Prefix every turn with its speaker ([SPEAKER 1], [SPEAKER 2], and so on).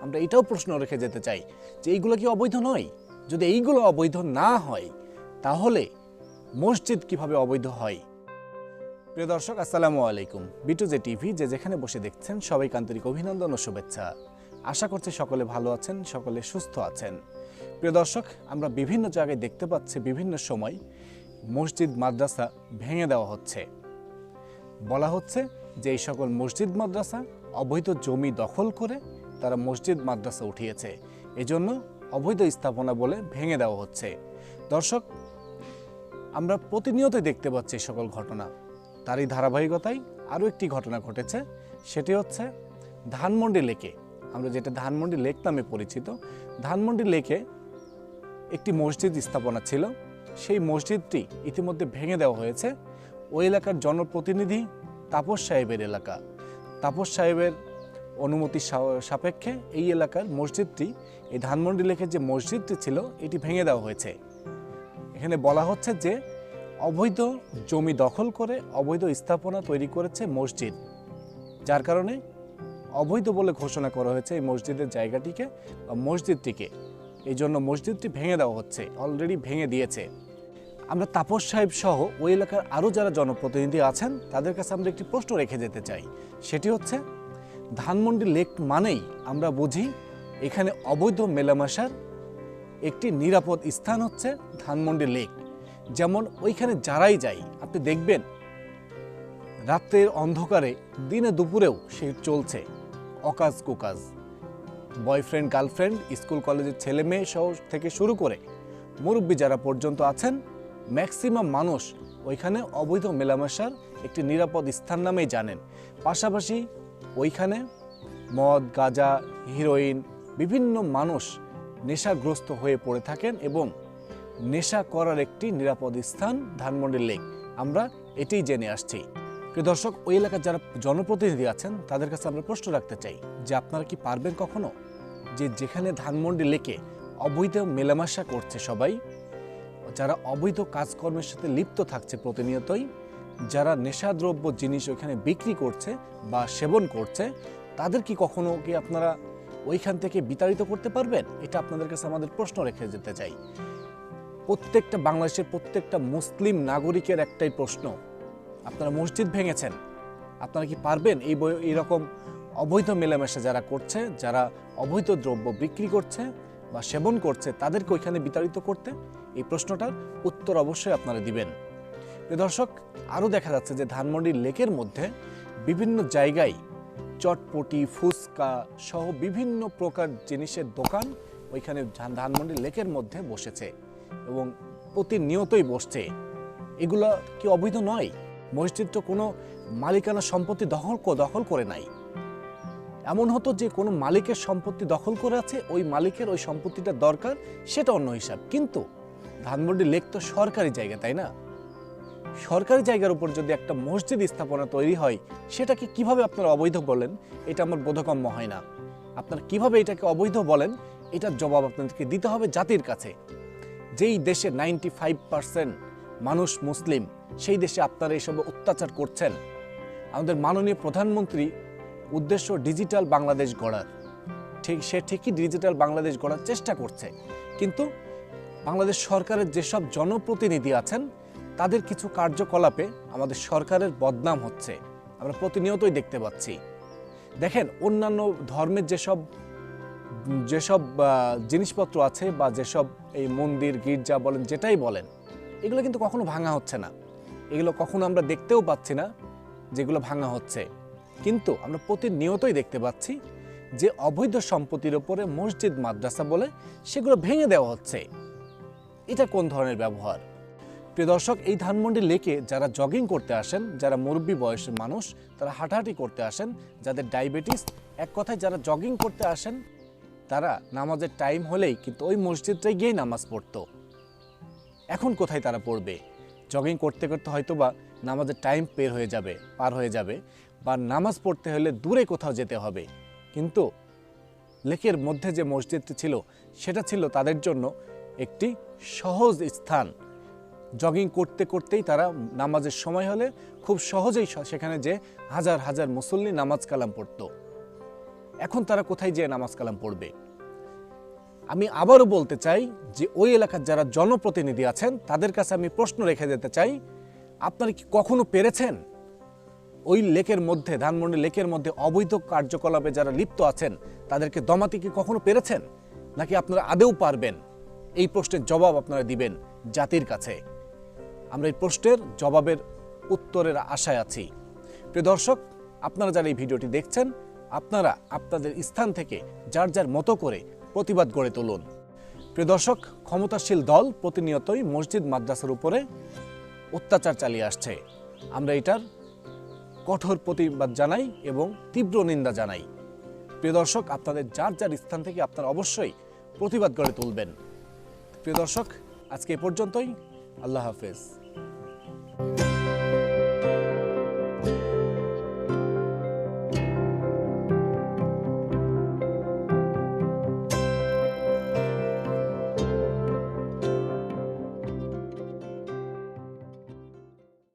[SPEAKER 1] আমরা এটাও প্রশ্ন রেখে যেতে চাই যে এইগুলো কি অবৈধ নয়? যদি এইগুলো অবৈধ না হয় তাহলে মসজিদ কিভাবে অবৈধ হয়? প্রিয় দর্শক, আসসালামু আলাইকুম। বিটুজে টিভি যে যেখানে বসে দেখছেন সবাইকে আন্তরিক অভিনন্দন ও শুভেচ্ছা। আশা করছি সকলে ভালো আছেন, সকলে সুস্থ আছেন। প্রিয় দর্শক, আমরা বিভিন্ন জায়গায় দেখতে পাচ্ছি বিভিন্ন সময় মসজিদ মাদ্রাসা ভেঙে দেওয়া হচ্ছে। বলা হচ্ছে যে এই সকল মসজিদ মাদ্রাসা অবৈধ জমি দখল করে তারা মসজিদ মাদ্রাসা উঠিয়েছে, এজন্য অবৈধ স্থাপনা বলে ভেঙে দেওয়া হচ্ছে। দর্শক, আমরা প্রতিনিয়তই দেখতে পাচ্ছি সকল ঘটনা। তারই ধারাবাহিকতায় আরও একটি ঘটনা ঘটেছে, সেটি হচ্ছে ধানমন্ডি লেকে। আমরা যেটা ধানমন্ডি লেক নামে পরিচিত, ধানমন্ডি লেকে একটি মসজিদ স্থাপনা ছিল। সেই মসজিদটি ইতিমধ্যে ভেঙে দেওয়া হয়েছে। ওই এলাকার জনপ্রতিনিধি তাপস সাহেবের এলাকা। তাপস সাহেবের অনুমতি সাপেক্ষে এই এলাকার মসজিদটি, এই ধানমন্ডি লেকের যে মসজিদটি ছিল, এটি ভেঙে দেওয়া হয়েছে। এখানে বলা হচ্ছে যে অবৈধ জমি দখল করে অবৈধ স্থাপনা তৈরি করেছে মসজিদ, যার কারণে অবৈধ বলে ঘোষণা করা হয়েছে এই মসজিদের জায়গাটিকে বা মসজিদটিকে। এই জন্য মসজিদটি ভেঙে দেওয়া হচ্ছে, অলরেডি ভেঙে দিয়েছে। আমরা তাপস সাহেব সহ ওই এলাকার আরও যারা জনপ্রতিনিধি আছেন তাদের কাছে আমরা একটি প্রশ্ন রেখে যেতে চাই, সেটি হচ্ছে ধানমন্ডি লেক মানেই আমরা বুঝি এখানে অবৈধ মেলামেশার একটি নিরাপদ স্থান হচ্ছে ধানমন্ডি লেক। যেমন ওইখানে যারাই যাই আপনি দেখবেন রাতের অন্ধকারে দিনে দুপুরেও সে চলছে অকাজ কুকাজ। বয়ফ্রেন্ড গার্লফ্রেন্ড, স্কুল কলেজের ছেলে মেয়ে সহ থেকে শুরু করে মুরব্বী যারা পর্যন্ত আছেন, ম্যাক্সিমাম মানুষ ওইখানে অবৈধ মেলামেশার একটি নিরাপদ স্থান নামেই জানেন। পাশাপাশি ওইখানে মদ, গাঁজা, হিরোইন, বিভিন্ন মানুষ নেশাগ্রস্ত হয়ে পড়ে থাকেন এবং নেশা করার একটি নিরাপদ স্থান ধানমন্ডি লেক, আমরা এটাই জেনে আসছি। প্রিয় দর্শক, ওই এলাকার যারা জনপ্রতিনিধি আছেন তাদের কাছে আমরা প্রশ্ন রাখতে চাই যে আপনারা কি পারবেন কখনো যে যেখানে ধানমন্ডি লেকে অবৈধ মেলামেশা করছে সবাই, যারা অবৈধ কাজকর্মের সাথে লিপ্ত থাকছে প্রতিনিয়তই, যারা নেশাদ্রব্য জিনিস ওইখানে বিক্রি করছে বা সেবন করছে, তাদের কি কখনো কি আপনারা ওইখান থেকে বিতাড়িত করতে পারবেন? এটা আপনাদের কাছে আমাদের প্রশ্ন রেখে যেতে চাই। প্রত্যেকটা বাংলাদেশের প্রত্যেকটা মুসলিম নাগরিকের একটাই প্রশ্ন, আপনারা মসজিদ ভেঙেছেন, আপনারা কি পারবেন এইরকম অবৈধ মেলামেশা যারা করছে, যারা অবৈধ দ্রব্য বিক্রি করছে বা সেবন করছে, তাদেরকে ওইখানে বিতাড়িত করতে? এই প্রশ্নটার উত্তর অবশ্যই আপনারা দিবেন। প্রিয় দর্শক, আরও দেখা যাচ্ছে যে ধানমন্ডি লেকের মধ্যে বিভিন্ন জায়গায় চটপটি, ফুচকা সহ বিভিন্ন প্রকার জিনিসের দোকান ওইখানে ধানমন্ডি লেকের মধ্যে বসেছে এবং প্রতিনিয়তই বসছে। এগুলো কি অবৈধ নয়? মসজিদ তো কোনো মালিকানা সম্পত্তি দখল করে নাই। এমন হতো যে কোনো মালিকের সম্পত্তি দখল করে আছে, ওই মালিকের ওই সম্পত্তিটা দরকার, সেটা অন্য হিসাব। কিন্তু ধানমন্ডি লেক তো সরকারি জায়গা, তাই না? সরকারি জায়গার উপর যদি একটা মসজিদ স্থাপনা তৈরি হয়, সেটাকে কিভাবে আপনারা অবৈধ বলেন? এটা আমার বোধগম্য হয় না। আপনারা কিভাবে এটাকে অবৈধ বলেন, এটার জবাব আপনাদেরকে দিতে হবে জাতির কাছে। যেই দেশে 95% মানুষ মুসলিম, সেই দেশে আপনারা এসব অত্যাচার করছেন। আমাদের মাননীয় প্রধানমন্ত্রী উদ্দেশ্য ডিজিটাল বাংলাদেশ গড়ার, সে ঠিকই ডিজিটাল বাংলাদেশ গড়ার চেষ্টা করছে, কিন্তু বাংলাদেশ সরকারের যেসব জনপ্রতিনিধি আছেন তাদের কিছু কার্যকলাপে আমাদের সরকারের বদনাম হচ্ছে, আমরা প্রতিনিয়তই দেখতে পাচ্ছি। দেখেন, অন্যান্য ধর্মের যেসব জিনিসপত্র আছে বা যেসব এই মন্দির, গির্জা বলেন, যেটাই বলেন, এগুলো কিন্তু কখনো ভাঙা হচ্ছে না। এগুলো কখনো আমরা দেখতেও পাচ্ছি না যেগুলো ভাঙা হচ্ছে। কিন্তু আমরা প্রতিনিয়তই দেখতে পাচ্ছি যে অবৈধ সম্পত্তির ওপরে মসজিদ মাদ্রাসা বলে সেগুলো ভেঙে দেওয়া হচ্ছে। এটা কোন ধরনের ব্যবহার? প্রিয় দর্শক, এই ধানমন্ডি লেকে যারা জগিং করতে আসেন, যারা মুরব্বী বয়সের মানুষ, তারা হাঁটাহাঁটি করতে আসেন, যাদের ডায়াবেটিস, এক কথায় যারা জগিং করতে আসেন, তারা নামাজের টাইম হলেই কিন্তু ওই মসজিদটায় গিয়েই নামাজ পড়তো। এখন কোথায় তারা পড়বে? জগিং করতে করতে হয়তো বা নামাজের টাইম পার হয়ে যাবে বা নামাজ পড়তে হলে দূরে কোথাও যেতে হবে। কিন্তু লেকের মধ্যে যে মসজিদটি ছিল, সেটা ছিল তাদের জন্য একটি সহজ স্থান। জগিং করতে করতেই তারা নামাজের সময় হলে খুব সহজেই সেখানে যে হাজার হাজার মুসল্লি নামাজ কালাম পড়ত। এখন তারা কোথায় যেয়ে নামাজ কালাম পড়বে? আমি আবারও বলতে চাই যে ওই এলাকার যারা জনপ্রতিনিধি আছেন তাদের কাছে আমি প্রশ্ন রেখে যেতে চাই, আপনারা কি কখনো পেরেছেন ওই লেকের মধ্যে, ধানমন্ডি লেকের মধ্যে অবৈধ কার্যকলাপে যারা লিপ্ত আছেন তাদেরকে দমাতে কি কখনো পেরেছেন? নাকি আপনারা আদৌ পারবেন? এই প্রশ্নের জবাব আপনারা দিবেন জাতির কাছে। আমরা এই প্রশ্নের জবাবের উত্তরের আশায় আছি। প্রিয় দর্শক, আপনারা যারা এই ভিডিওটি দেখছেন, আপনারা আপনাদের স্থান থেকে যার যার মতো করে প্রতিবাদ গড়ে তুলুন। প্রিয় দর্শক, ক্ষমতাশীল দল প্রতিনিয়তই মসজিদ মাদ্রাসার উপরে অত্যাচার চালিয়ে আসছে। আমরা এটার কঠোর প্রতিবাদ জানাই এবং তীব্র নিন্দা জানাই। প্রিয় দর্শক, আপনাদের যার যার স্থান থেকে আপনারা অবশ্যই প্রতিবাদ গড়ে তুলবেন। প্রিয় দর্শক, আজকে এ পর্যন্তই। আল্লাহ হাফেজ।